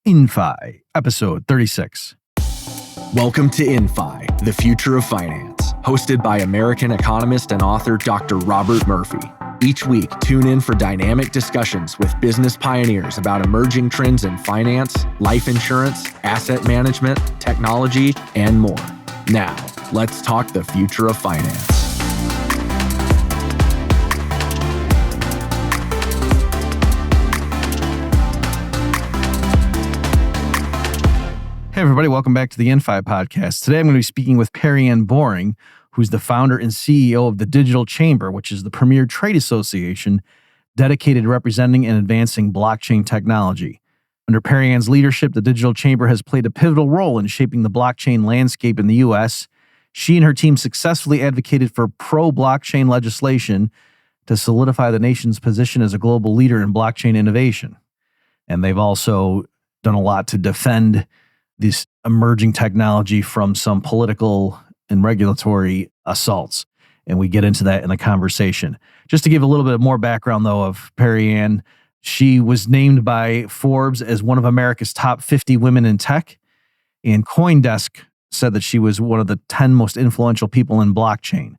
InFi, episode 36. Welcome to InFi, the future of finance, hosted by American economist and author Dr. Robert Murphy. Each week, tune in for dynamic discussions with business pioneers about emerging trends in finance, life insurance, asset management, technology, and more. Now, let's talk the future of finance. Hey, everybody. Welcome back to the InFi podcast. Today, I'm going to be speaking with Perianne Boring, who's the founder and CEO of the Digital Chamber, which is the premier trade association dedicated to representing and advancing blockchain technology. Under Perianne's leadership, the Digital Chamber has played a pivotal role in shaping the blockchain landscape in the U.S. She and her team successfully advocated for pro-blockchain legislation to solidify the nation's position as a global leader in blockchain innovation. And they've also done a lot to defend this emerging technology from some political and regulatory assaults. And we get into that in the conversation. Just to give a little bit more background, though, of Perianne, she was named by Forbes as one of America's top 50 women in tech. And CoinDesk said that she was one of the 10 most influential people in blockchain.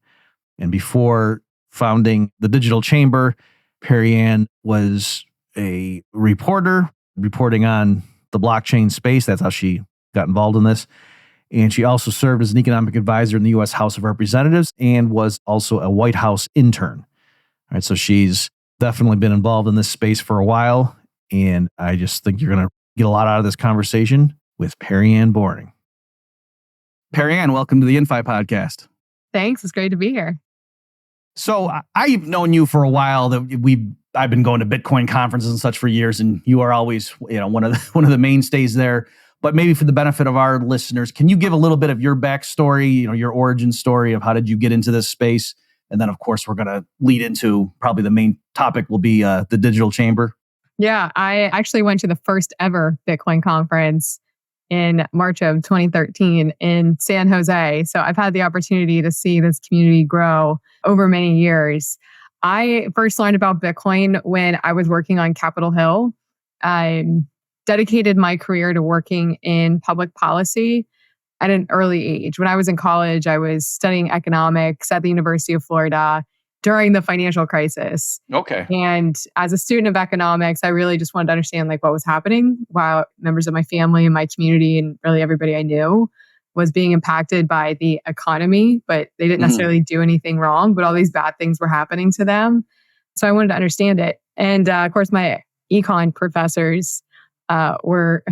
And before founding the Digital Chamber, Perianne was a reporter reporting on the blockchain space. That's how she got involved in this. And she also served as an economic advisor in the U.S. House of Representatives and was also a White House intern. All right, so she's definitely been involved in this space for a while. And I just think you're going to get a lot out of this conversation with Perianne Boring. Perianne, welcome to the InFi podcast. Thanks. It's great to be here. So I've known you for a while. I've been going to Bitcoin conferences and such for years, and you are always, one of the mainstays there. But maybe for the benefit of our listeners, can you give a little bit of your backstory, your origin story of how did you get into this space? And then, of course, we're going to lead into probably the main topic will be the Digital Chamber. Yeah, I actually went to the first ever Bitcoin conference in March of 2013 in San Jose. So I've had the opportunity to see this community grow over many years. I first learned about Bitcoin when I was working on Capitol Hill. I dedicated my career to working in public policy at an early age. When I was in college, I was studying economics at the University of Florida during the financial crisis. Okay. And as a student of economics, I really just wanted to understand what was happening while members of my family and my community and really everybody I knew was being impacted by the economy, but they didn't necessarily do anything wrong, but all these bad things were happening to them. So I wanted to understand it. And of course, my econ professors were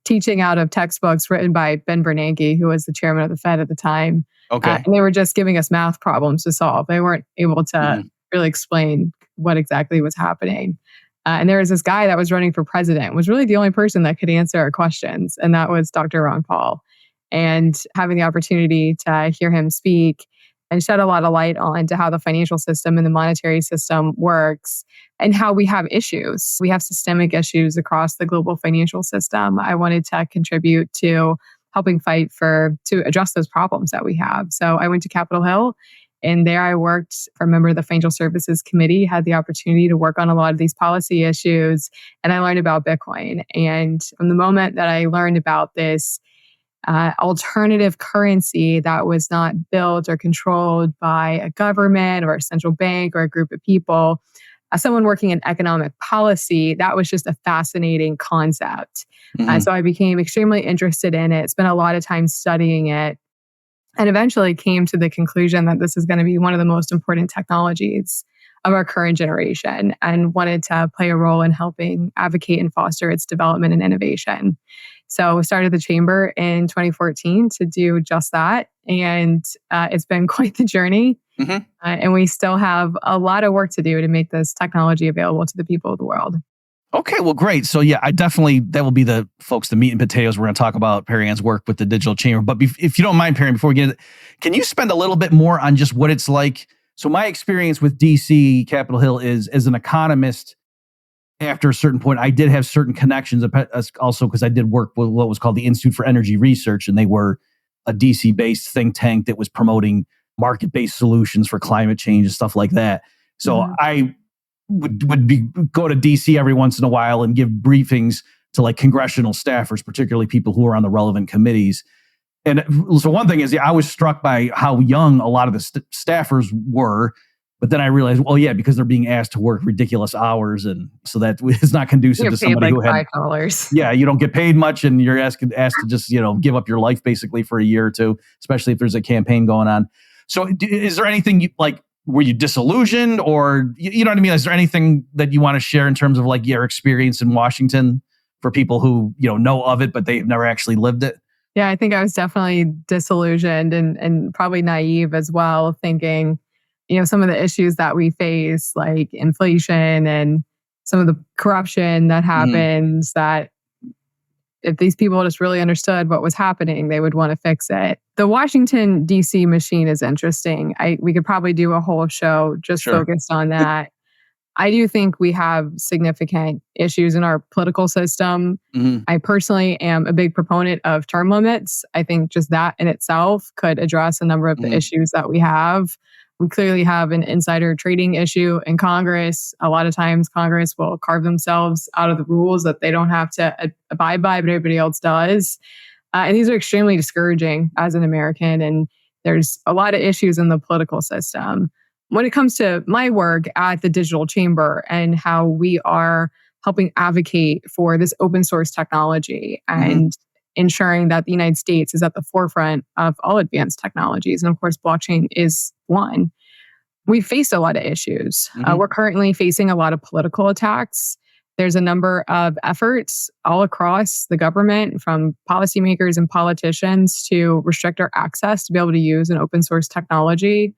teaching out of textbooks written by Ben Bernanke, who was the chairman of the Fed at the time. Okay. And they were just giving us math problems to solve. They weren't able to really explain what exactly was happening. And there was this guy that was running for president, was really the only person that could answer our questions. And that was Dr. Ron Paul. And having the opportunity to hear him speak and shed a lot of light on to how the financial system and the monetary system works and how we have issues. We have systemic issues across the global financial system. I wanted to contribute to helping fight to address those problems that we have. So I went to Capitol Hill, and there I worked for a member of the Financial Services Committee, had the opportunity to work on a lot of these policy issues, and I learned about Bitcoin. And from the moment that I learned about this alternative currency that was not built or controlled by a government or a central bank or a group of people, as someone working in economic policy, that was just a fascinating concept. So I became extremely interested in it, spent a lot of time studying it, and eventually came to the conclusion that this is going to be one of the most important technologies of our current generation and wanted to play a role in helping advocate and foster its development and innovation. So we started the chamber in 2014 to do just that. And it's been quite the journey. And we still have a lot of work to do to make this technology available to the people of the world. Okay, well, great. So yeah, that will be the folks, the meat and potatoes. We're going to talk about Perianne's work with the Digital Chamber. But if you don't mind, Perianne, before we get into it, can you spend a little bit more on just what it's like? So my experience with DC, Capitol Hill, is as an economist, after a certain point, I did have certain connections, also because I did work with what was called the Institute for Energy Research, and they were a DC-based think tank that was promoting market-based solutions for climate change and stuff like that. So I would go to DC every once in a while and give briefings to like congressional staffers, particularly people who are on the relevant committees. And so one thing is, I was struck by how young a lot of the staffers were. But then I realized, well, yeah, because they're being asked to work ridiculous hours, and so that is not conducive to somebody who had $5. Yeah, you don't get paid much, and you're asked to just give up your life basically for a year or two, especially if there's a campaign going on. So, is there anything were you disillusioned, or you know what I mean? Is there anything that you want to share in terms of like your experience in Washington for people who know of it but they've never actually lived it? Yeah, I think I was definitely disillusioned and probably naive as well, thinking, some of the issues that we face, like inflation and some of the corruption that happens, that if these people just really understood what was happening, they would want to fix it. The Washington, D.C. machine is interesting. We could probably do a whole show just focused on that. I do think we have significant issues in our political system. I personally am a big proponent of term limits. I think just that in itself could address a number of the issues that we have. We clearly have an insider trading issue in Congress. A lot of times Congress will carve themselves out of the rules that they don't have to abide by, but everybody else does. And these are extremely discouraging as an American. And there's a lot of issues in the political system. When it comes to my work at the Digital Chamber and how we are helping advocate for this open source technology and ensuring that the United States is at the forefront of all advanced technologies. And of course, blockchain is one. We faced a lot of issues. We're currently facing a lot of political attacks. There's a number of efforts all across the government, from policymakers and politicians, to restrict our access to be able to use an open source technology.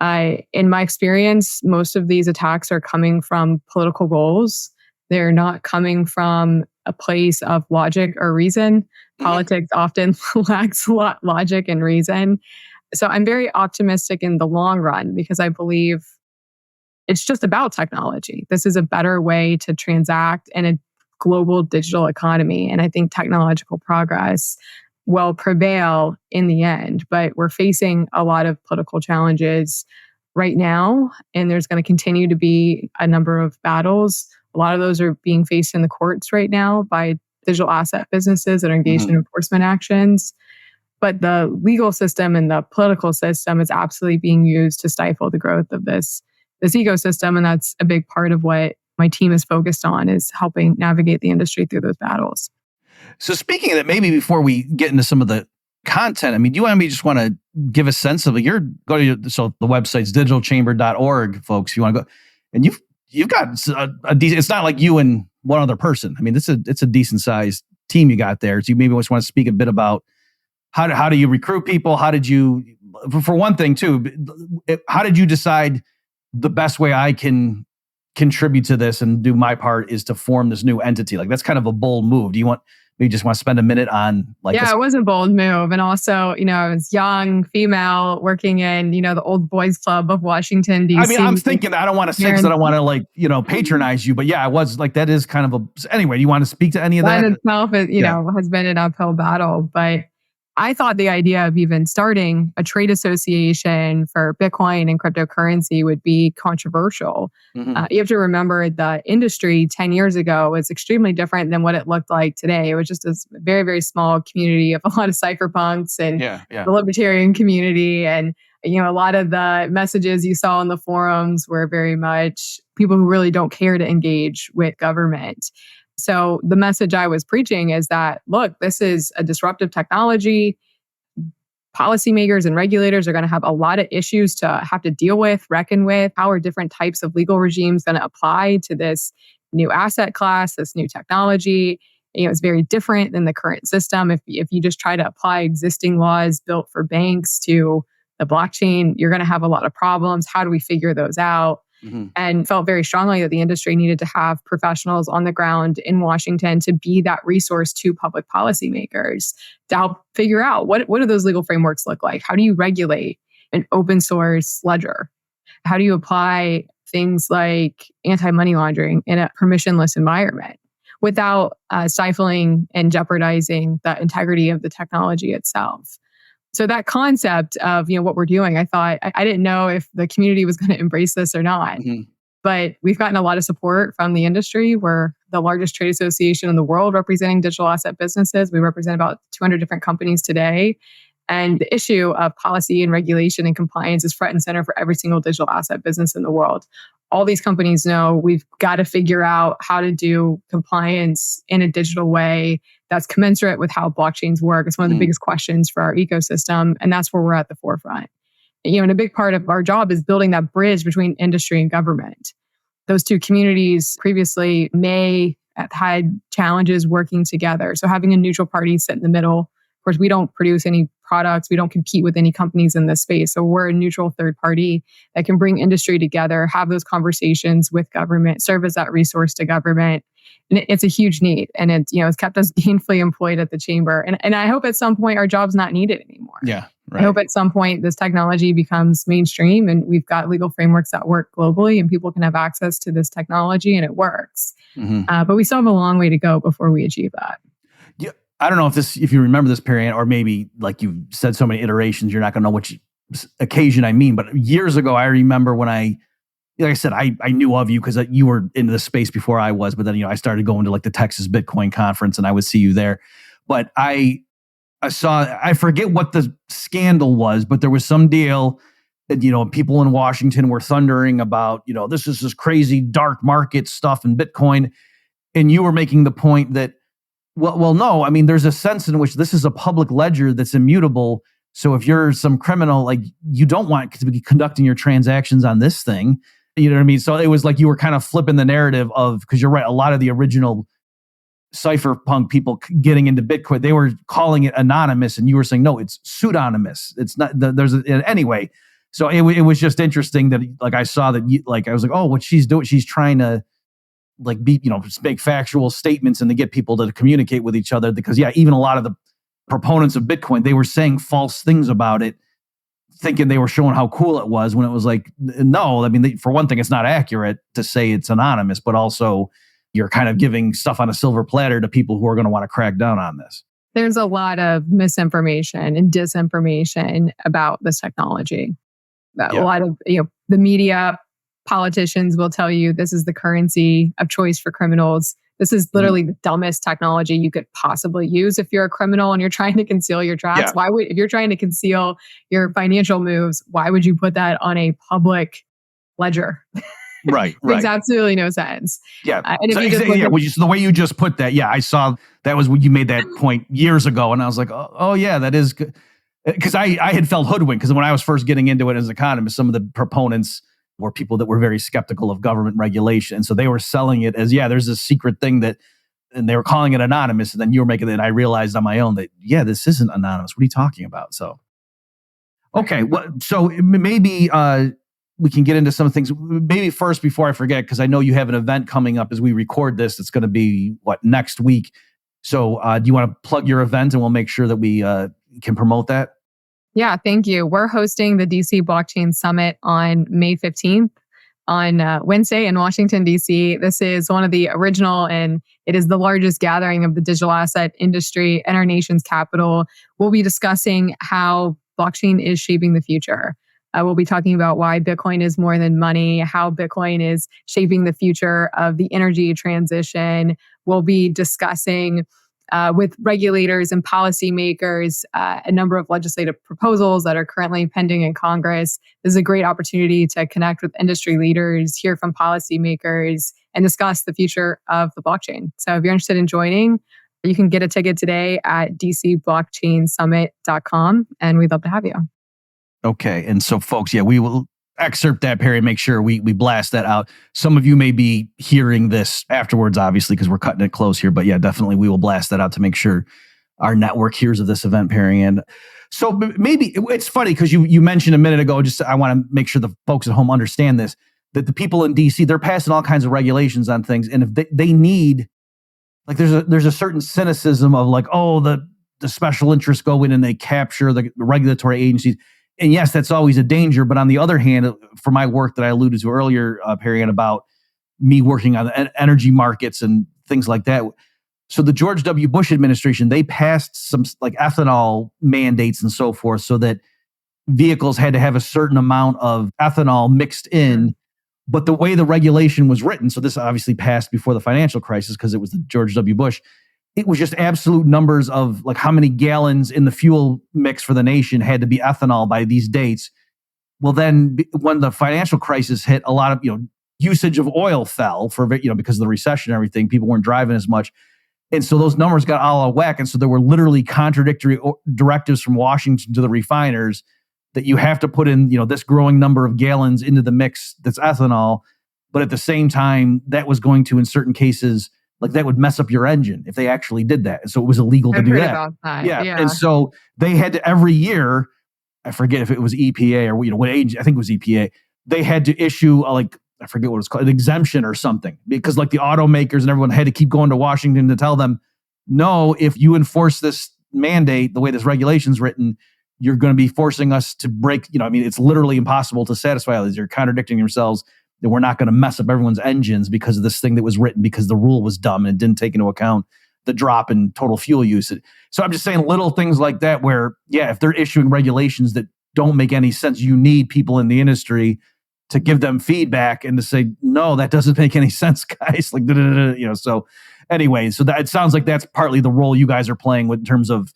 In my experience, most of these attacks are coming from political goals. They're not coming from a place of logic or reason. Politics often lacks logic and reason. So I'm very optimistic in the long run because I believe it's just about technology. This is a better way to transact in a global digital economy. And I think technological progress will prevail in the end. But we're facing a lot of political challenges right now, and there's going to continue to be a number of battles. A lot of those are being faced in the courts right now by digital asset businesses that are engaged in enforcement actions. But the legal system and the political system is absolutely being used to stifle the growth of this ecosystem. And that's a big part of what my team is focused on, is helping navigate the industry through those battles. So speaking of that, maybe before we get into some of the content, I mean, do you just want to give a sense of the website's digitalchamber.org, folks. You want to go, and you've got a decent, it's not like you and one other person. I mean, it's a decent sized team you got there. So you maybe just want to speak a bit about how do you recruit people? How did you, for one thing too, how did you decide the best way I can contribute to this and do my part is to form this new entity? Like, that's kind of a bold move. Do you want, maybe just want to spend a minute on like it was a bold move. And also, I was young, female, working in, the old boys club of Washington, D.C. I mean, I'm thinking, I don't want to I don't want to patronize you, but yeah, I was like, that is kind of anyway, do you want to speak to any of that? That itself, has been an uphill battle, but I thought the idea of even starting a trade association for Bitcoin and cryptocurrency would be controversial. You have to remember the industry 10 years ago was extremely different than what it looked like today. It was just a very, very small community of a lot of cypherpunks and the libertarian community. And, a lot of the messages you saw in the forums were very much people who really don't care to engage with government. So the message I was preaching is that, look, this is a disruptive technology. Policymakers and regulators are going to have a lot of issues to have to deal with, reckon with. How are different types of legal regimes going to apply to this new asset class, this new technology? It's very different than the current system. If you just try to apply existing laws built for banks to the blockchain, you're going to have a lot of problems. How do we figure those out? And felt very strongly that the industry needed to have professionals on the ground in Washington to be that resource to public policymakers to help figure out what do those legal frameworks look like? How do you regulate an open source ledger? How do you apply things like anti-money laundering in a permissionless environment without stifling and jeopardizing the integrity of the technology itself? So that concept of, what we're doing, I thought, I didn't know if the community was going to embrace this or not. But we've gotten a lot of support from the industry. We're the largest trade association in the world representing digital asset businesses. We represent about 200 different companies today. And the issue of policy and regulation and compliance is front and center for every single digital asset business in the world. All these companies know we've got to figure out how to do compliance in a digital way that's commensurate with how blockchains work. It's one of the biggest questions for our ecosystem, and that's where we're at the forefront. And a big part of our job is building that bridge between industry and government. Those two communities previously may have had challenges working together. So having a neutral party sit in the middle. Of course, we don't produce any products. We don't compete with any companies in this space. So we're a neutral third party that can bring industry together, have those conversations with government, serve as that resource to government. And it's a huge need. And it's kept us gainfully employed at the chamber. And I hope at some point our job's not needed anymore. Yeah. Right. I hope at some point this technology becomes mainstream and we've got legal frameworks that work globally and people can have access to this technology and it works. But we still have a long way to go before we achieve that. Yeah. I don't know if you remember this, Perianne, or maybe like you've said so many iterations, you're not going to know which occasion I mean. But years ago, I remember when like I said, I knew of you because you were into the space before I was. But then, I started going to like the Texas Bitcoin conference and I would see you there. But I forget what the scandal was, but there was some deal that, people in Washington were thundering about, this is this crazy dark market stuff in Bitcoin. And you were making the point that, well, no, I mean, there's a sense in which this is a public ledger that's immutable. So if you're some criminal, like you don't want to be conducting your transactions on this thing. You know what I mean? So it was like you were kind of flipping the narrative of, because you're right, a lot of the original cypherpunk people getting into Bitcoin, they were calling it anonymous, and you were saying, no, it's pseudonymous. It's not, anyway. So it was just interesting that like I saw that I was like, oh, what she's doing, she's trying to like make factual statements and to get people to communicate with each other, because even a lot of the proponents of Bitcoin, they were saying false things about it, thinking they were showing how cool it was, when it was like, no, I mean, for one thing, it's not accurate to say it's anonymous, but also you're kind of giving stuff on a silver platter to people who are going to want to crack down on this. There's a lot of misinformation and disinformation about this technology. A lot of, the media, politicians will tell you this is the currency of choice for criminals. This is literally the dumbest technology you could possibly use if you're a criminal and you're trying to conceal your tracks. Yeah. If you're trying to conceal your financial moves, why would you put that on a public ledger? Right. Makes absolutely no sense. Yeah. And if the way you just put that, I saw that was when you made that point years ago, and I was like, oh yeah, that is good. Because I had felt hoodwinked, because when I was first getting into it as an economist, some of the proponents were people that were very skeptical of government regulation. And so they were selling it as, there's this secret thing and they were calling it anonymous. And then you were making it, and I realized on my own that, this isn't anonymous. What are you talking about? So, okay. So maybe we can get into some things. Maybe first, before I forget, because I know you have an event coming up as we record this. It's going to be, next week. So do you want to plug your event, and we'll make sure that we can promote that? Yeah, thank you. We're hosting the DC Blockchain Summit on May 15th on Wednesday in Washington, DC. This is one of the original, and it is the largest gathering of the digital asset industry in our nation's capital. We'll be discussing how blockchain is shaping the future. We'll be talking about why Bitcoin is more than money, how Bitcoin is shaping the future of the energy transition. We'll be discussing with regulators and policymakers, a number of legislative proposals that are currently pending in Congress. This is a great opportunity to connect with industry leaders, hear from policymakers, and discuss the future of the blockchain. So if you're interested in joining, you can get a ticket today at dcblockchainsummit.com, and we'd love to have you. Okay. And so folks, we will excerpt that, Perry, make sure we blast that out. Some of you may be hearing this afterwards, obviously, because we're cutting it close here. But definitely we will blast that out to make sure our network hears of this event, Perry. And so maybe it's funny because you mentioned a minute ago, I want to make sure the folks at home understand this, that the people in DC, they're passing all kinds of regulations on things. And if they need, like there's a certain cynicism of like, oh, the special interests go in and they capture the regulatory agencies. And yes, that's always a danger. But on the other hand, for my work that I alluded to earlier, Perianne, about me working on the energy markets and things like that. So the George W. Bush administration, they passed some like ethanol mandates and so forth, so that vehicles had to have a certain amount of ethanol mixed in But the way the regulation was written, so this obviously passed before the financial crisis because it was the George W. Bush, it was just absolute numbers of like how many gallons in the fuel mix for the nation had to be ethanol by these dates. Well, then when the financial crisis hit, a lot of, usage of oil fell for, because of the recession and everything. People weren't driving as much. And so those numbers got all out of whack. And so there were literally contradictory directives from Washington to the refiners that you have to put in, this growing number of gallons into the mix that's ethanol. But at the same time, that was going to, in certain cases, like that would mess up your engine if they actually did that. And so it was illegal to do that. About that. Yeah. And so they had to every year, I forget if it was EPA or what age, I think it was EPA. They had to issue I forget what it's called, an exemption or something, because like the automakers and everyone had to keep going to Washington to tell them, no, if you enforce this mandate, the way this regulation's written, you're going to be forcing us to break, it's literally impossible to satisfy all these. You're contradicting yourselves, that we're not going to mess up everyone's engines because of this thing that was written because the rule was dumb and it didn't take into account the drop in total fuel use. So I'm just saying little things like that where, if they're issuing regulations that don't make any sense, you need people in the industry to give them feedback and to say, no, that doesn't make any sense, guys. So anyway, so that it sounds like that's partly the role you guys are playing in terms of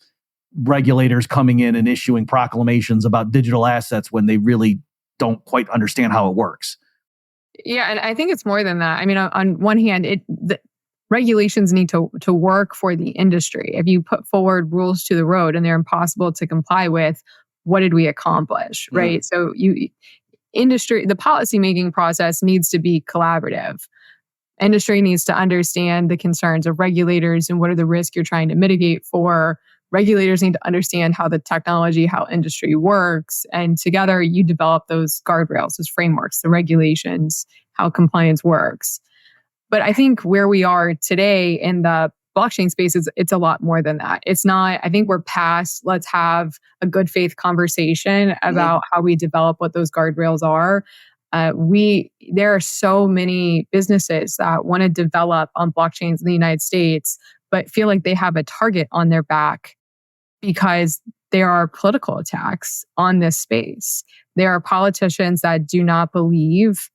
regulators coming in and issuing proclamations about digital assets when they really don't quite understand how it works. Yeah, and I think it's more than that. I mean, on one hand, the regulations need to work for the industry. If you put forward rules to the road and they're impossible to comply with, what did we accomplish, right? So the policymaking process needs to be collaborative. Industry needs to understand the concerns of regulators and what are the risks you're trying to mitigate for. Regulators need to understand how the technology, how industry works. And together you develop those guardrails, those frameworks, the regulations, how compliance works. But I think where we are today in the blockchain space, it's a lot more than that. It's not, I think we're past, let's have a good faith conversation about how we develop what those guardrails are. There are so many businesses that want to develop on blockchains in the United States, but feel like they have a target on their back because there are political attacks on this space. There are politicians that do not believe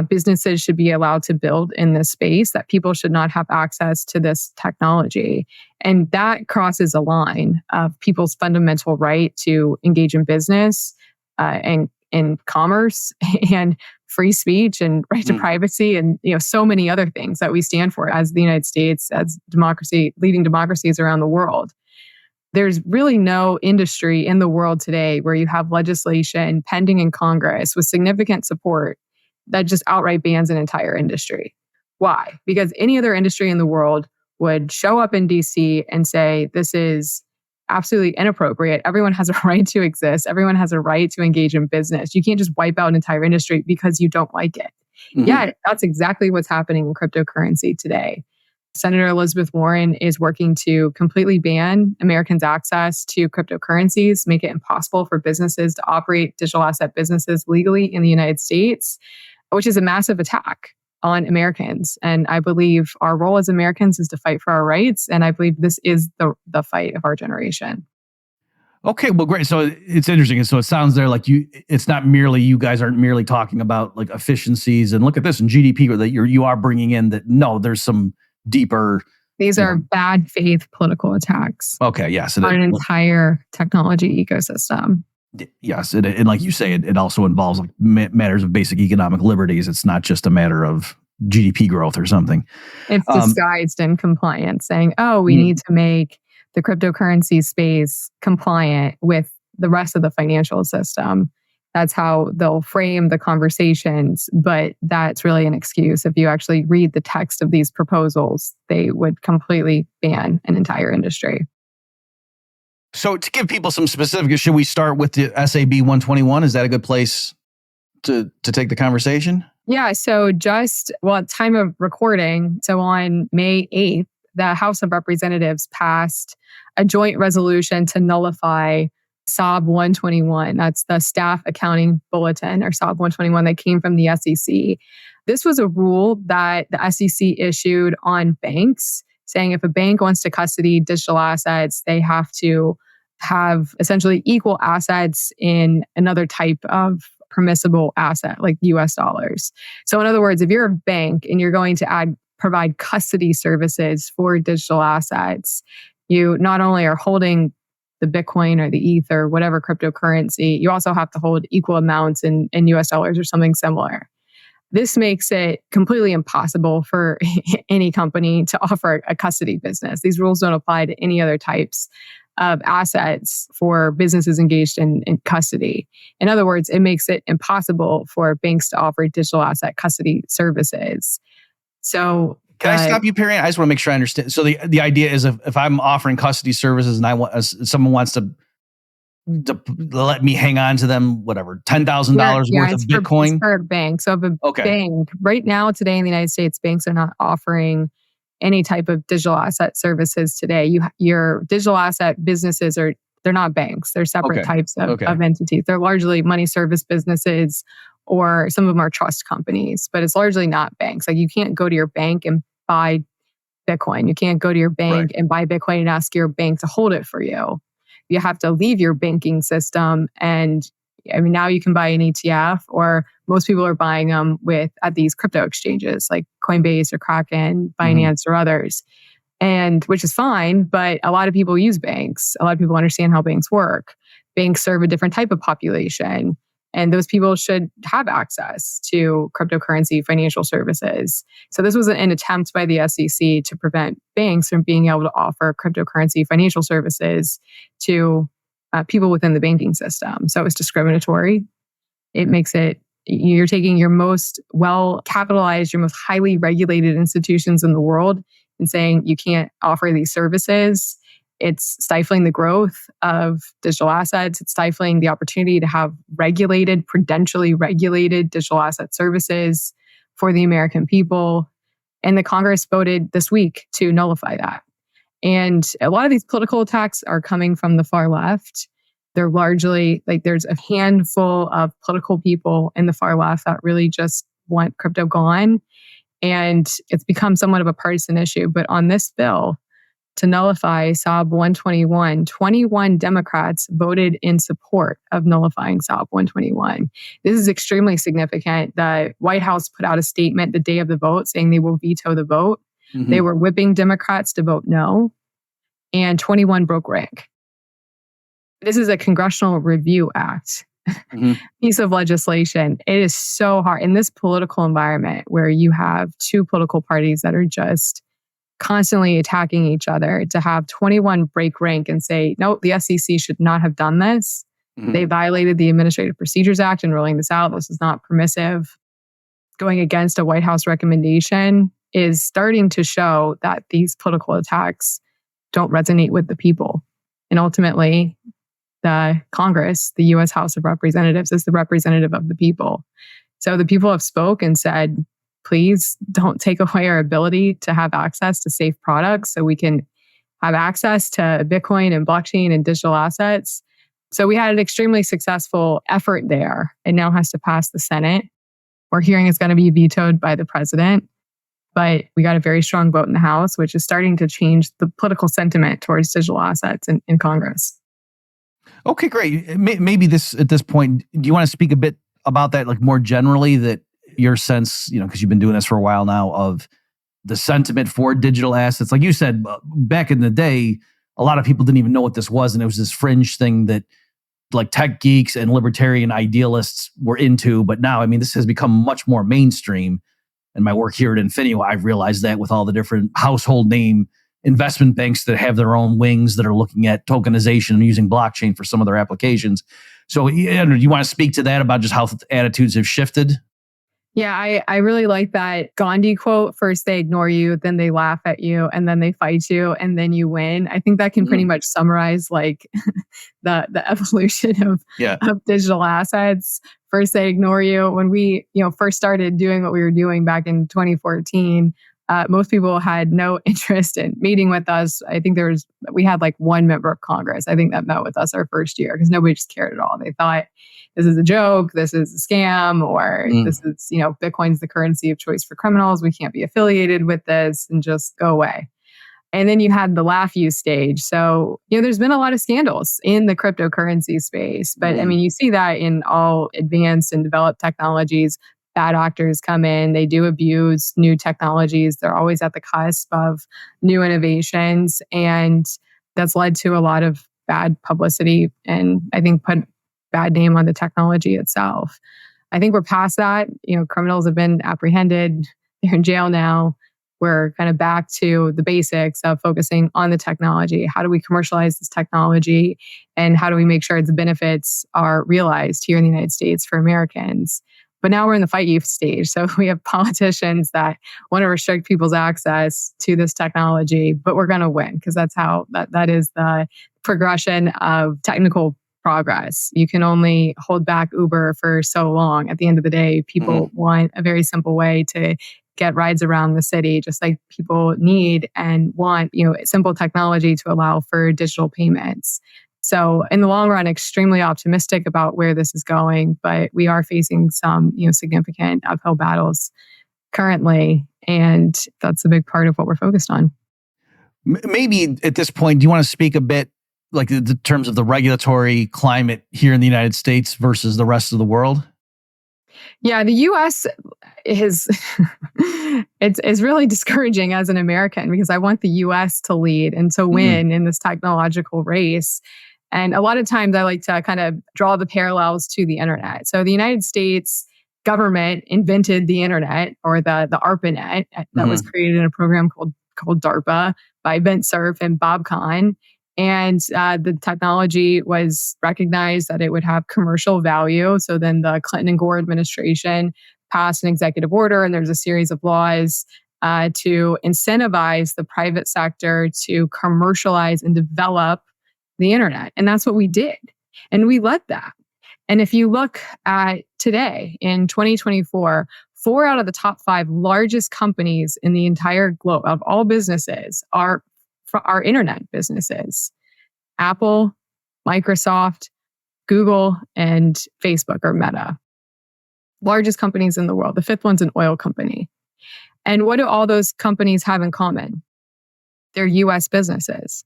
businesses should be allowed to build in this space, that people should not have access to this technology. And that crosses a line of people's fundamental right to engage in business and in commerce and free speech and right to privacy and so many other things that we stand for as the United States, as democracy, leading democracies around the world. There's really no industry in the world today where you have legislation pending in Congress with significant support that just outright bans an entire industry. Why? Because any other industry in the world would show up in DC and say, this is absolutely inappropriate. Everyone has a right to exist. Everyone has a right to engage in business. You can't just wipe out an entire industry because you don't like it. Yet, that's exactly what's happening in cryptocurrency today. Senator Elizabeth Warren is working to completely ban Americans' access to cryptocurrencies, make it impossible for businesses to operate digital asset businesses legally in the United States, which is a massive attack on Americans. And I believe our role as Americans is to fight for our rights. And I believe this is the fight of our generation. Okay, well, great. So it's interesting. And so it sounds there like it's not merely, you guys aren't merely talking about like efficiencies and look at this and GDP that you are bringing in that, no, there's some deeper. These are bad faith political attacks. Okay, yes. On an entire technology ecosystem. Yes, and like you say, it also involves like matters of basic economic liberties. It's not just a matter of GDP growth or something. It's disguised in compliance, saying, oh, we need to make the cryptocurrency space compliant with the rest of the financial system. That's how they'll frame the conversations, but that's really an excuse. If you actually read the text of these proposals, they would completely ban an entire industry. So to give people some specifics, should we start with the SAB 121? Is that a good place to take the conversation? Yeah. So at time of recording, so on May 8th, the House of Representatives passed a joint resolution to nullify SAB 121. That's the Staff Accounting Bulletin, or SAB 121, that came from the SEC. This was a rule that the SEC issued on banks, saying if a bank wants to custody digital assets, they have to have essentially equal assets in another type of permissible asset, like US dollars. So in other words, if you're a bank and you're going to provide custody services for digital assets, you not only are holding the Bitcoin or the ETH or whatever cryptocurrency, you also have to hold equal amounts in US dollars or something similar. This makes it completely impossible for any company to offer a custody business. These rules don't apply to any other types of assets for businesses engaged in custody. In other words, it makes it impossible for banks to offer digital asset custody services. So can I stop you, Perianne? I just want to make sure I understand. So the idea is if I'm offering custody services and I want someone wants to let me hang on to them, whatever, $10,000 worth of Bitcoin? It's for a bank. So if a bank, right now today in the United States, banks are not offering any type of digital asset services today. Your digital asset businesses they're not banks. They're separate types of entities. They're largely money service businesses, or some of them are trust companies, but it's largely not banks. Like you can't go to your bank and buy Bitcoin. You can't go to your bank and buy Bitcoin and ask your bank to hold it for you. You have to leave your banking system. And I mean, now you can buy an ETF, or most people are buying them at these crypto exchanges like Coinbase or Kraken, Binance or others. And which is fine, but a lot of people use banks. A lot of people understand how banks work. Banks serve a different type of population, and those people should have access to cryptocurrency financial services. So this was an attempt by the SEC to prevent banks from being able to offer cryptocurrency financial services to people within the banking system. So it's discriminatory. It makes it, you're taking your most well-capitalized, your most highly regulated institutions in the world and saying you can't offer these services. It's stifling the growth of digital assets. It's stifling the opportunity to have prudentially regulated digital asset services for the American people. And the Congress voted this week to nullify that. And a lot of these political attacks are coming from the far left. They're largely there's a handful of political people in the far left that really just want crypto gone. And it's become somewhat of a partisan issue. But on this bill, to nullify SAB 121, 21 Democrats voted in support of nullifying SAB 121. This is extremely significant. The White House put out a statement the day of the vote saying they will veto the vote. They were whipping Democrats to vote no, and 21 broke rank. This is a Congressional Review Act piece of legislation. It is so hard in this political environment where you have two political parties that are just constantly attacking each other, to have 21 break rank and say, no, the SEC should not have done this. They violated the Administrative Procedures Act in rolling this out. This is not permissive. Going against a White House recommendation is starting to show that these political attacks don't resonate with the people. And ultimately, the Congress, the U.S. House of Representatives, is the representative of the people. So the people have spoke and said, please don't take away our ability to have access to safe products so we can have access to Bitcoin and blockchain and digital assets. So we had an extremely successful effort there. It now has to pass the Senate. We're hearing it's going to be vetoed by the president. But we got a very strong vote in the House, which is starting to change the political sentiment towards digital assets in Congress. Okay, great. Maybe at this point, do you want to speak a bit about that, like more generally, that your sense, because you've been doing this for a while now, of the sentiment for digital assets? Like you said, back in the day, a lot of people didn't even know what this was. And it was this fringe thing that like tech geeks and libertarian idealists were into. But now, I mean, this has become much more mainstream. In my work here at Infineo, I've realized that with all the different household name investment banks that have their own wings that are looking at tokenization and using blockchain for some of their applications. So do you want to speak to that about just how attitudes have shifted? Yeah, I really like that Gandhi quote. First they ignore you, then they laugh at you, and then they fight you, and then you win. I think that can pretty much summarize like the evolution of digital assets. First they ignore you. When we first started doing what we were doing back in 2014, most people had no interest in meeting with us. I think we had like one member of Congress, I think, that met with us our first year, because nobody just cared at all. They thought this is a joke, this is a scam, or this is, Bitcoin's the currency of choice for criminals. We can't be affiliated with this, and just go away. And then you had the laugh you stage. So, there's been a lot of scandals in the cryptocurrency space. But I mean, you see that in all advanced and developed technologies. Bad actors come in, they do abuse new technologies. They're always at the cusp of new innovations. And that's led to a lot of bad publicity and I think put bad name on the technology itself. I think we're past that. Criminals have been apprehended. They're in jail now. We're kind of back to the basics of focusing on the technology. How do we commercialize this technology? And how do we make sure the benefits are realized here in the United States for Americans? But now we're in the fight you stage. So we have politicians that want to restrict people's access to this technology, but we're going to win because that's how that is the progression of technical progress. You can only hold back Uber for so long. At the end of the day, people want a very simple way to get rides around the city, just like people need and want, simple technology to allow for digital payments. So in the long run, extremely optimistic about where this is going, but we are facing some, significant uphill battles currently. And that's a big part of what we're focused on. Maybe at this point, do you want to speak a bit like in terms of the regulatory climate here in the United States versus the rest of the world? Yeah, the U.S. is it's really discouraging as an American because I want the U.S. to lead and to win in this technological race. And a lot of times I like to kind of draw the parallels to the internet. So the United States government invented the internet or the ARPANET that was created in a program called DARPA by Vint Cerf and Bob Kahn. And the technology was recognized that it would have commercial value. So then the Clinton and Gore administration passed an executive order, and there's a series of laws to incentivize the private sector to commercialize and develop the internet. And that's what we did. And we led that. And if you look at today, in 2024, 4 out of the top 5 largest companies in the entire globe of all businesses are internet businesses. Apple, Microsoft, Google, and Facebook or Meta. Largest companies in the world. The 5th one's an oil company. And what do all those companies have in common? They're US businesses.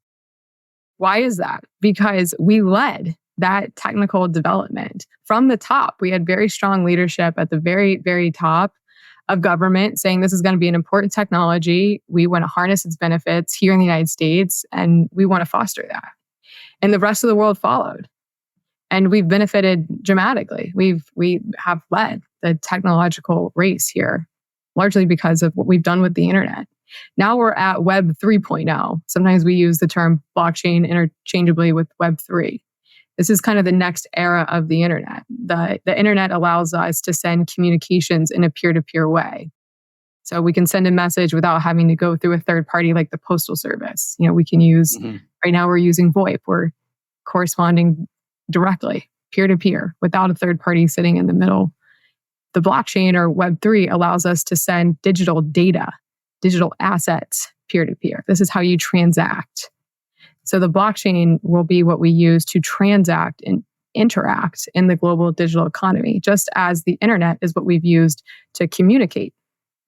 Why is that? Because we led that technical development from the top. We had very strong leadership at the very, very top of government saying this is going to be an important technology. We want to harness its benefits here in the United States, and we want to foster that. And the rest of the world followed. And we've benefited dramatically. We have led the technological race here, largely because of what we've done with the internet. Now we're at Web 3.0. Sometimes we use the term blockchain interchangeably with Web 3. This is kind of the next era of the internet. The internet allows us to send communications in a peer-to-peer way. So we can send a message without having to go through a third party like the Postal Service. We can use, right now we're using VoIP. We're corresponding directly, peer-to-peer, without a third party sitting in the middle. The blockchain or Web3 allows us to send digital data, digital assets, peer-to-peer. This is how you transact. So the blockchain will be what we use to transact and interact in the global digital economy, just as the internet is what we've used to communicate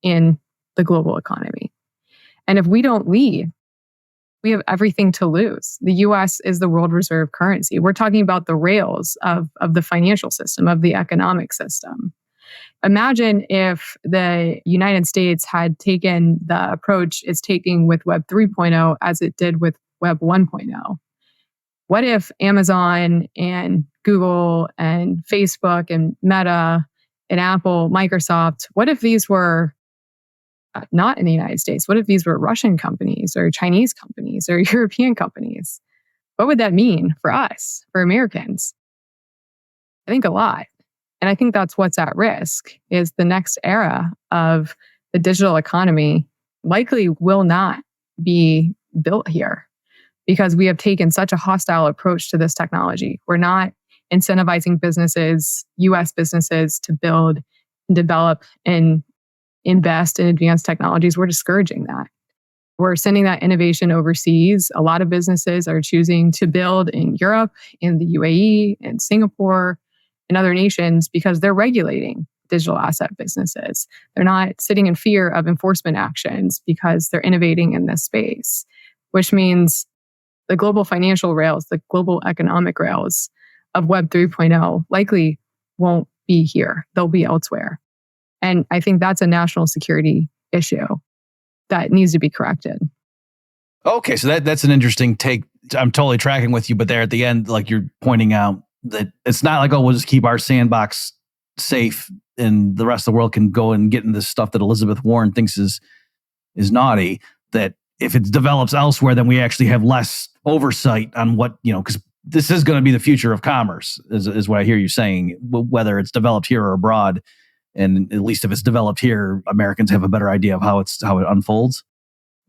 in the global economy. And if we don't lead, we have everything to lose. The US is the world reserve currency. We're talking about the rails of the financial system, of the economic system. Imagine if the United States had taken the approach it's taking with Web 3.0 as it did with Web 1.0. What if Amazon and Google and Facebook and Meta and Apple, Microsoft, what if these were not in the United States? What if these were Russian companies or Chinese companies or European companies? What would that mean for us, for Americans? I think a lot. And I think that's what's at risk is the next era of the digital economy likely will not be built here because we have taken such a hostile approach to this technology. We're not incentivizing businesses, US businesses, to build, develop, and invest in advanced technologies. We're discouraging that. We're sending that innovation overseas. A lot of businesses are choosing to build in Europe, in the UAE, in Singapore, and other nations because they're regulating digital asset businesses. They're not sitting in fear of enforcement actions because they're innovating in this space. which means the global financial rails, the global economic rails of Web 3.0 likely won't be here. They'll be elsewhere. And I think that's a national security issue that needs to be corrected. Okay, so that's an interesting take. I'm totally tracking with you, but there at the end, like you're pointing out that it's not like, oh, we'll just keep our sandbox safe and the rest of the world can go and get into this stuff that Elizabeth Warren thinks is naughty. That if it develops elsewhere, then we actually have less oversight on what, because this is going to be the future of commerce, is what I hear you saying, whether it's developed here or abroad. And at least if it's developed here, Americans have a better idea of how it unfolds.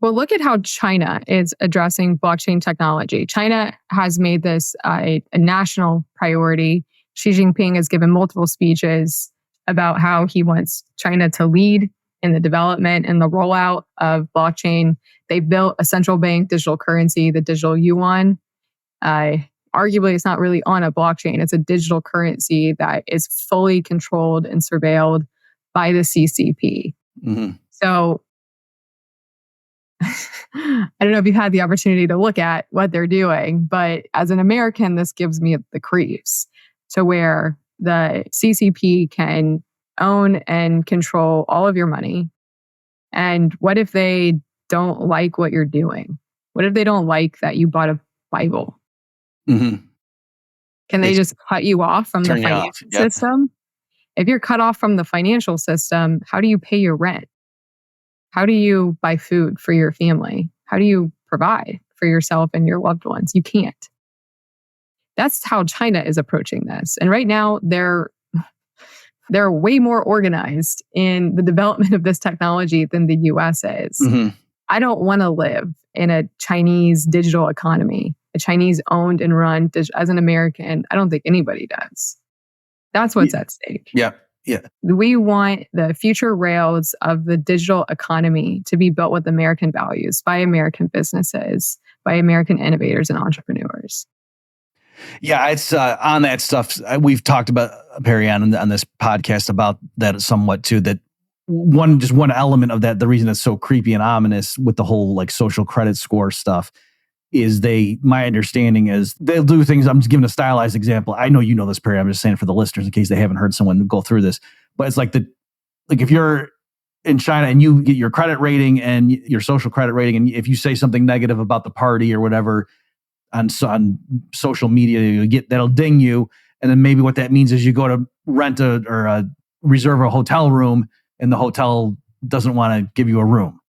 Well, look at how China is addressing blockchain technology. China has made this a national priority. Xi Jinping has given multiple speeches about how he wants China to lead in the development and the rollout of blockchain. They built a central bank digital currency, the digital yuan. Arguably, it's not really on a blockchain. It's a digital currency that is fully controlled and surveilled by the CCP. Mm-hmm. So I don't know if you've had the opportunity to look at what they're doing, but as an American, this gives me the creeps to where the CCP can own and control all of your money. And what if they don't like what you're doing? What if they don't like that you bought a Bible? Mm-hmm. Can they just cut you off from the financial system? If you're cut off from the financial system, how do you pay your rent? How do you buy food for your family? How do you provide for yourself and your loved ones? You can't. That's how China is approaching this. And right now, they're way more organized in the development of this technology than the US is. Mm-hmm. I don't want to live in a Chinese digital economy, a Chinese owned and run as an American. I don't think anybody does. That's what's at stake. Yeah. Yeah. We want the future rails of the digital economy to be built with American values by American businesses, by American innovators and entrepreneurs. Yeah, it's on that stuff. We've talked about, Perianne, on this podcast about that somewhat too, that one element of that, the reason it's so creepy and ominous with the whole like social credit score stuff is my understanding is they'll do things. I'm just giving a stylized example. I know you know this, Perry. I'm just saying it for the listeners in case they haven't heard someone go through this. But it's like if you're in China and you get your credit rating and your social credit rating, and if you say something negative about the party or whatever on social media, that'll ding you. And then maybe what that means is you go to rent or reserve a hotel room, and the hotel doesn't want to give you a room.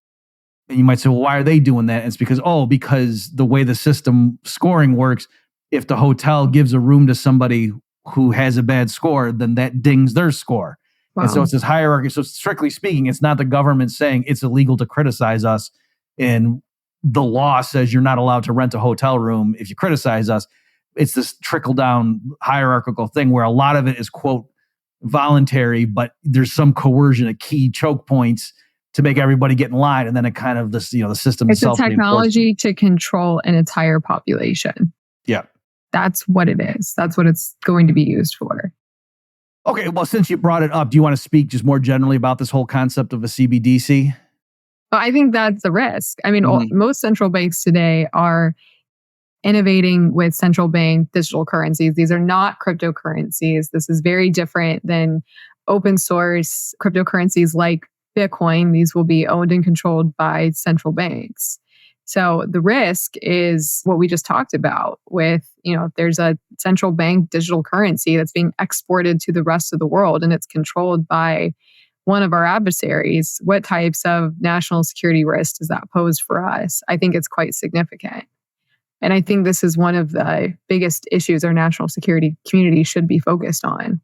And you might say, well, why are they doing that? And it's because the way the system scoring works, if the hotel gives a room to somebody who has a bad score, then that dings their score. Wow. And so it's this hierarchy. So strictly speaking, it's not the government saying it's illegal to criticize us, and the law says you're not allowed to rent a hotel room if you criticize us. It's this trickle-down hierarchical thing where a lot of it is, quote, voluntary, but there's some coercion at key choke points to make everybody get in line, and then it kind of the system. It's a technology to control an entire population. Yeah, that's what it is. That's what it's going to be used for. Okay, well, since you brought it up, do you want to speak just more generally about this whole concept of a CBDC? Well, I think that's the risk. I mean, most central banks today are innovating with central bank digital currencies. These are not cryptocurrencies. This is very different than open source cryptocurrencies like Bitcoin. These will be owned and controlled by central banks. So the risk is what we just talked about with, there's a central bank digital currency that's being exported to the rest of the world, and it's controlled by one of our adversaries. What types of national security risks does that pose for us? I think it's quite significant. And I think this is one of the biggest issues our national security community should be focused on.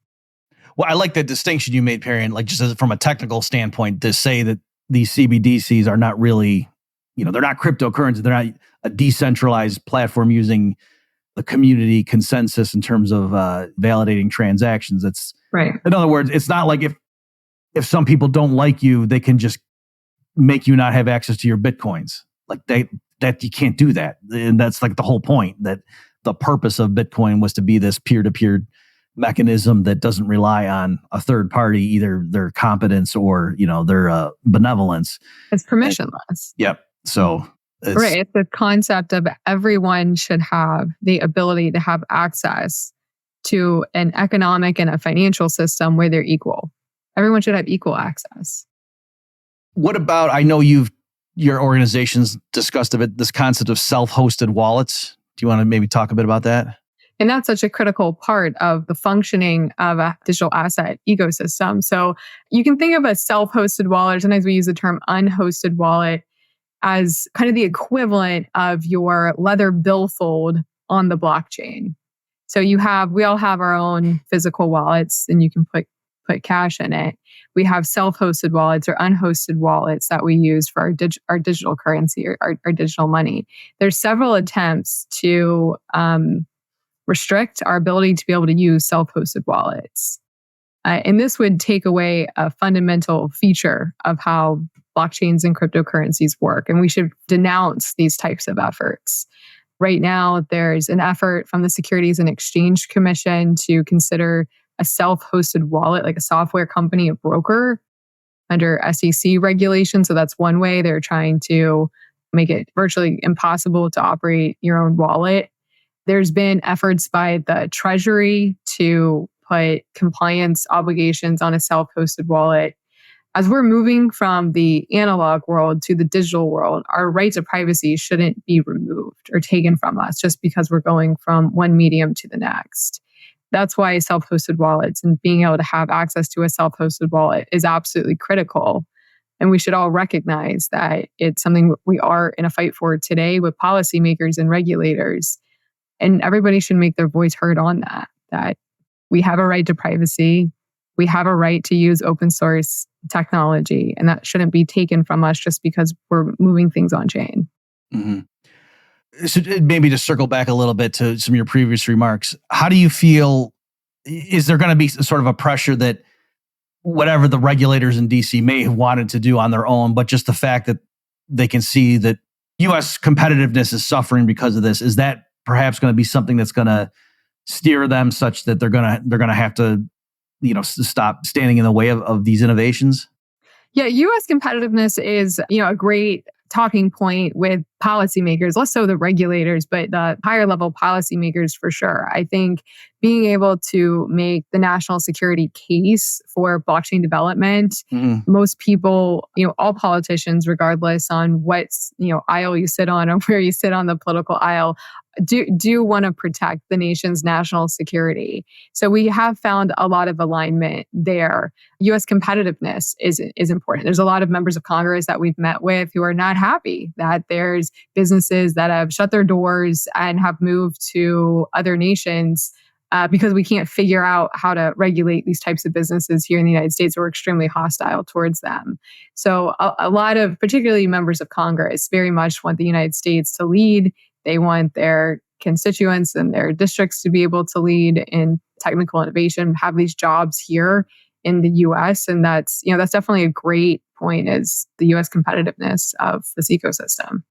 Well, I like the distinction you made, Perianne, like just from a technical standpoint, to say that these CBDCs are not really, they're not cryptocurrency. They're not a decentralized platform using the community consensus in terms of validating transactions. It's right. In other words, it's not like if some people don't like you, they can just make you not have access to your Bitcoins. Like that you can't do that. And that's like the whole point, that the purpose of Bitcoin was to be this peer-to-peer mechanism that doesn't rely on a third party, either their competence or, their benevolence. It's permissionless. Yep. So Right. It's the concept of everyone should have the ability to have access to an economic and a financial system where they're equal. Everyone should have equal access. What about, I know your organization's discussed a bit this concept of self-hosted wallets. Do you want to maybe talk a bit about that? And that's such a critical part of the functioning of a digital asset ecosystem. So you can think of a self-hosted wallet, sometimes we use the term unhosted wallet, as kind of the equivalent of your leather billfold on the blockchain. So we all have our own physical wallets and you can put cash in it. We have self-hosted wallets or unhosted wallets that we use for our digital currency or our digital money. There's several attempts to restrict our ability to be able to use self-hosted wallets. And this would take away a fundamental feature of how blockchains and cryptocurrencies work. And we should denounce these types of efforts. Right now, there's an effort from the Securities and Exchange Commission to consider a self-hosted wallet, like a software company, a broker, under SEC regulations. So that's one way they're trying to make it virtually impossible to operate your own wallet. There's been efforts by the Treasury to put compliance obligations on a self-hosted wallet. As we're moving from the analog world to the digital world, our right to privacy shouldn't be removed or taken from us just because we're going from one medium to the next. That's why self-hosted wallets and being able to have access to a self-hosted wallet is absolutely critical. And we should all recognize that it's something we are in a fight for today with policymakers and regulators. And everybody should make their voice heard on that we have a right to privacy. We have a right to use open source technology, and that shouldn't be taken from us just because we're moving things on chain. Mm-hmm. So maybe to circle back a little bit to some of your previous remarks, how do you feel, is there going to be sort of a pressure that whatever the regulators in DC may have wanted to do on their own, but just the fact that they can see that US competitiveness is suffering because of this, is that perhaps going to be something that's going to steer them such that they're going to have to, stop standing in the way of these innovations? Yeah, US competitiveness is, a great talking point with policymakers, less so the regulators, but the higher level policymakers for sure. I think being able to make the national security case for blockchain development, most people, all politicians, regardless on what, aisle you sit on or where you sit on the political aisle, do want to protect the nation's national security. So we have found a lot of alignment there. US competitiveness is important. There's a lot of members of Congress that we've met with who are not happy that there's businesses that have shut their doors and have moved to other nations because we can't figure out how to regulate these types of businesses here in the United States. We're extremely hostile towards them. So a lot of, particularly members of Congress, very much want the United States to lead. They want their constituents and their districts to be able to lead in technical innovation, have these jobs here in the US. And that's definitely a great point, is the US competitiveness of this ecosystem.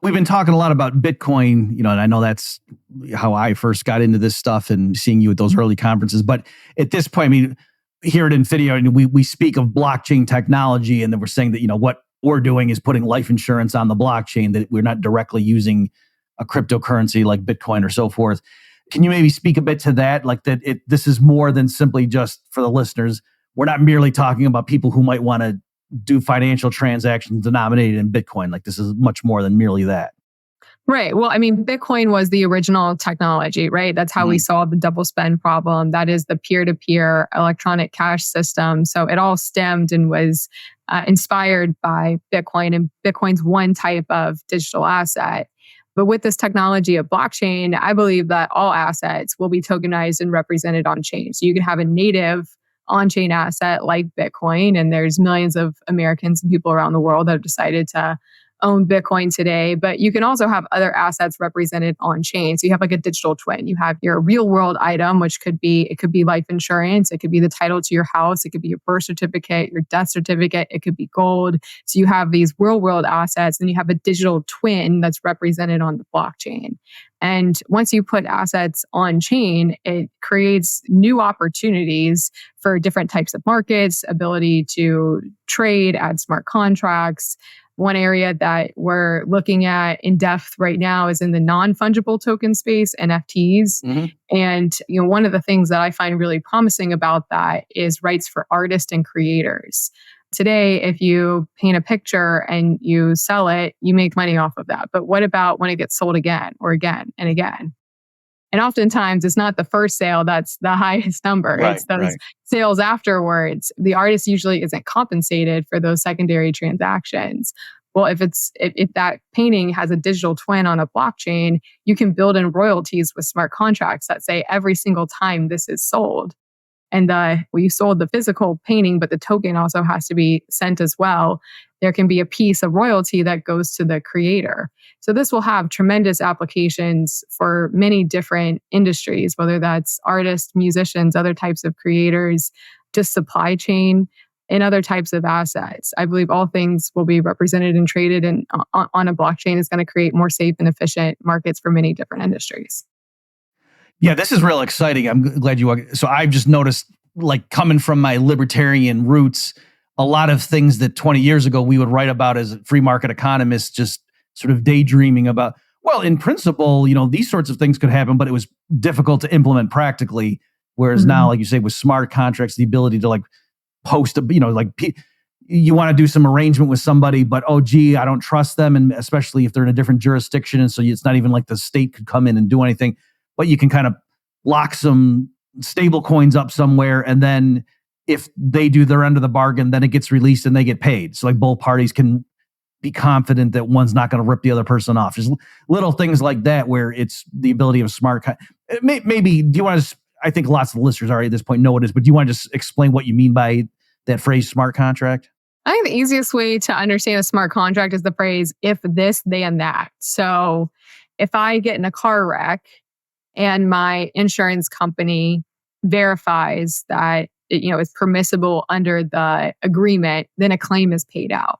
We've been talking a lot about Bitcoin, and I know that's how I first got into this stuff and seeing you at those early conferences. But at this point, here at infineo, we speak of blockchain technology, and then we're saying that, what we're doing is putting life insurance on the blockchain, that we're not directly using a cryptocurrency like Bitcoin or so forth. Can you maybe speak a bit to that? Like that this is more than simply, just for the listeners, we're not merely talking about people who might want to do financial transactions denominated in Bitcoin. Like this is much more than merely that. Right. Well, Bitcoin was the original technology, right? That's how we solved the double spend problem. That is the peer-to-peer electronic cash system. So it all stemmed and was inspired by Bitcoin, and Bitcoin's one type of digital asset. But with this technology of blockchain, I believe that all assets will be tokenized and represented on chain. So you can have a native on-chain asset like Bitcoin, and there's millions of Americans and people around the world that have decided to own Bitcoin today, but you can also have other assets represented on chain. So you have like a digital twin. You have your real world item, which could be life insurance. It could be the title to your house. It could be your birth certificate, your death certificate. It could be gold. So you have these real world assets, and you have a digital twin that's represented on the blockchain. And once you put assets on chain, it creates new opportunities for different types of markets, ability to trade, add smart contracts. One area that we're looking at in depth right now is in the non-fungible token space, NFTs. And one of the things that I find really promising about that is rights for artists and creators. Today, if you paint a picture and you sell it, you make money off of that. But what about when it gets sold again or again and again? And oftentimes it's not the first sale that's the highest number. It's those sales afterwards. The artist usually isn't compensated for those secondary transactions. Well, if that painting has a digital twin on a blockchain, you can build in royalties with smart contracts that say every single time this is sold. And you sold the physical painting, but the token also has to be sent as well. There can be a piece of royalty that goes to the creator. So this will have tremendous applications for many different industries, whether that's artists, musicians, other types of creators, just supply chain, and other types of assets. I believe all things will be represented and traded on a blockchain is going to create more safe and efficient markets for many different industries. Yeah, this is real exciting. I'm glad you. So I've just noticed, like coming from my libertarian roots, a lot of things that 20 years ago we would write about as free market economists, just sort of daydreaming about. Well, in principle, these sorts of things could happen, but it was difficult to implement practically. Whereas now, like you say, with smart contracts, the ability to post you want to do some arrangement with somebody, but I don't trust them, and especially if they're in a different jurisdiction, and so it's not even like the state could come in and do anything. But you can kind of lock some stable coins up somewhere, and then if they do their end of the bargain, then it gets released and they get paid. So both parties can be confident that one's not going to rip the other person off. Just little things like that where it's the ability of smart. Maybe, do you want to? I think lots of the listeners already at this point know what it is, but do you want to just explain what you mean by that phrase, smart contract? I think the easiest way to understand a smart contract is the phrase, if this, then that. So if I get in a car wreck, and my insurance company verifies that it's permissible under the agreement, then a claim is paid out.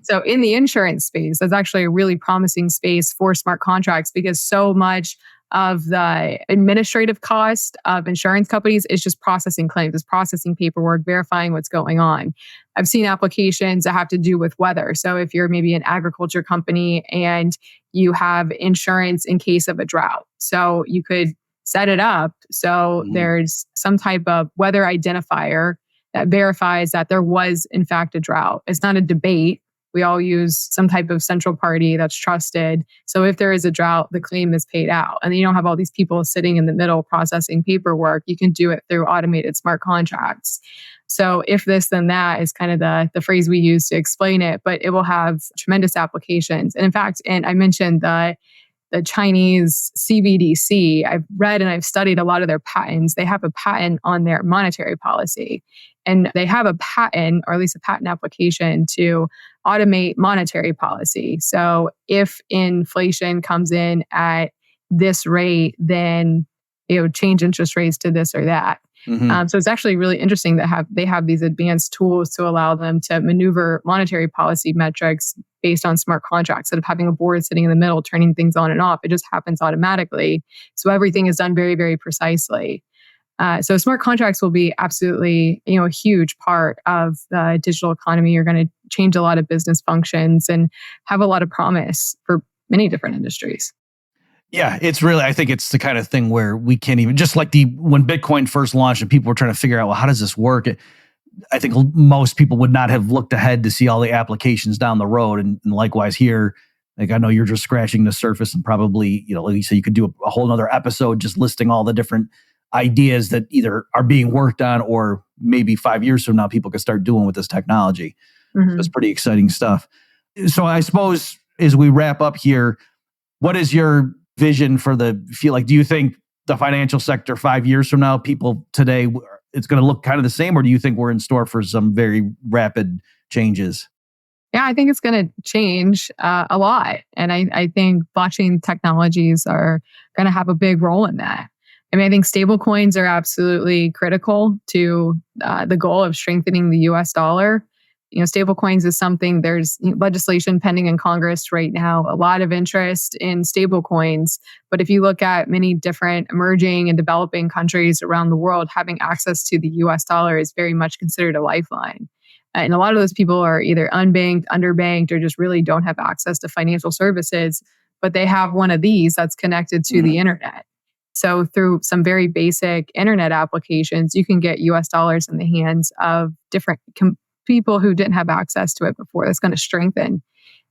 So in the insurance space, that's actually a really promising space for smart contracts, because so much of the administrative cost of insurance companies is just processing claims, is processing paperwork, verifying what's going on. I've seen applications that have to do with weather. So if you're maybe an agriculture company and you have insurance in case of a drought, so you could set it up so there's some type of weather identifier that verifies that there was in fact a drought. It's not a debate. We all use some type of central party that's trusted. So if there is a drought, the claim is paid out. And you don't have all these people sitting in the middle processing paperwork. You can do it through automated smart contracts. So if this, then that is kind of the phrase we use to explain it, but it will have tremendous applications. And in fact, and I mentioned the Chinese CBDC, I've read and I've studied a lot of their patents. They have a patent on their monetary policy. And they have a patent, or at least a patent application, to automate monetary policy. So if inflation comes in at this rate, then change interest rates to this or that. So it's actually really interesting that they have these advanced tools to allow them to maneuver monetary policy metrics based on smart contracts. Instead of having a board sitting in the middle turning things on and off, it just happens automatically. So everything is done very, very precisely. So smart contracts will be absolutely, a huge part of the digital economy. You're going to change a lot of business functions and have a lot of promise for many different industries. Yeah, it's really, I think it's the kind of thing where we can't even, just like when Bitcoin first launched and people were trying to figure out, well, how does this work? I think most people would not have looked ahead to see all the applications down the road. And likewise here, I know you're just scratching the surface, and probably, like you said, you could do a whole nother episode just listing all the different ideas that either are being worked on or maybe 5 years from now people could start doing with this technology. So it's pretty exciting stuff. So I suppose as we wrap up here, what is your vision for do you think the financial sector 5 years from now, people today, it's going to look kind of the same, or do you think we're in store for some very rapid changes? Yeah, I think it's going to change a lot. And I think blockchain technologies are going to have a big role in that. I mean, I think stable coins are absolutely critical to the goal of strengthening the US dollar. Stable coins is something, there's legislation pending in Congress right now, a lot of interest in stable coins. But if you look at many different emerging and developing countries around the world, having access to the US dollar is very much considered a lifeline. And a lot of those people are either unbanked, underbanked, or just really don't have access to financial services, but they have one of these that's connected to the internet. So through some very basic internet applications, you can get US dollars in the hands of different people who didn't have access to it before. That's going to strengthen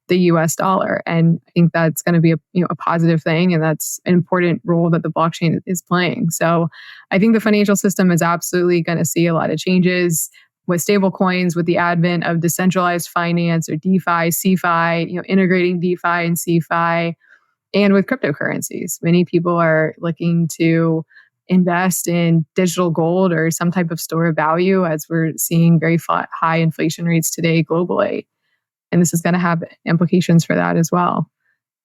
the US dollar. And I think that's going to be a positive thing. And that's an important role that the blockchain is playing. So I think the financial system is absolutely going to see a lot of changes with stable coins, with the advent of decentralized finance or DeFi, CeFi, integrating DeFi and CeFi, and with cryptocurrencies. Many people are looking to invest in digital gold or some type of store of value, as we're seeing very high inflation rates today globally. And this is going to have implications for that as well.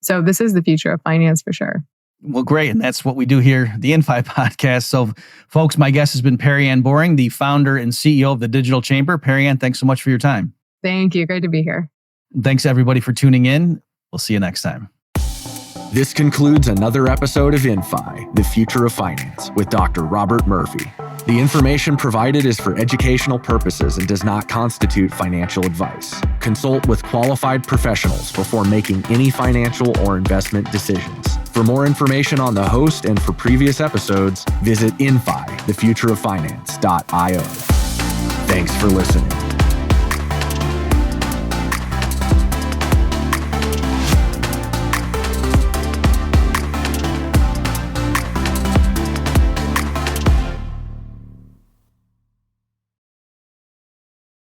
So this is the future of finance for sure. Well, great. And that's what we do here, the InFi podcast. So folks, my guest has been Perianne Boring, the founder and CEO of the Digital Chamber. Perianne, thanks so much for your time. Thank you. Great to be here. And thanks everybody for tuning in. We'll see you next time. This concludes another episode of InFi, the Future of Finance, with Dr. Robert Murphy. The information provided is for educational purposes and does not constitute financial advice. Consult with qualified professionals before making any financial or investment decisions. For more information on the host and for previous episodes, visit InFi, thefutureoffinance.io. Thanks for listening.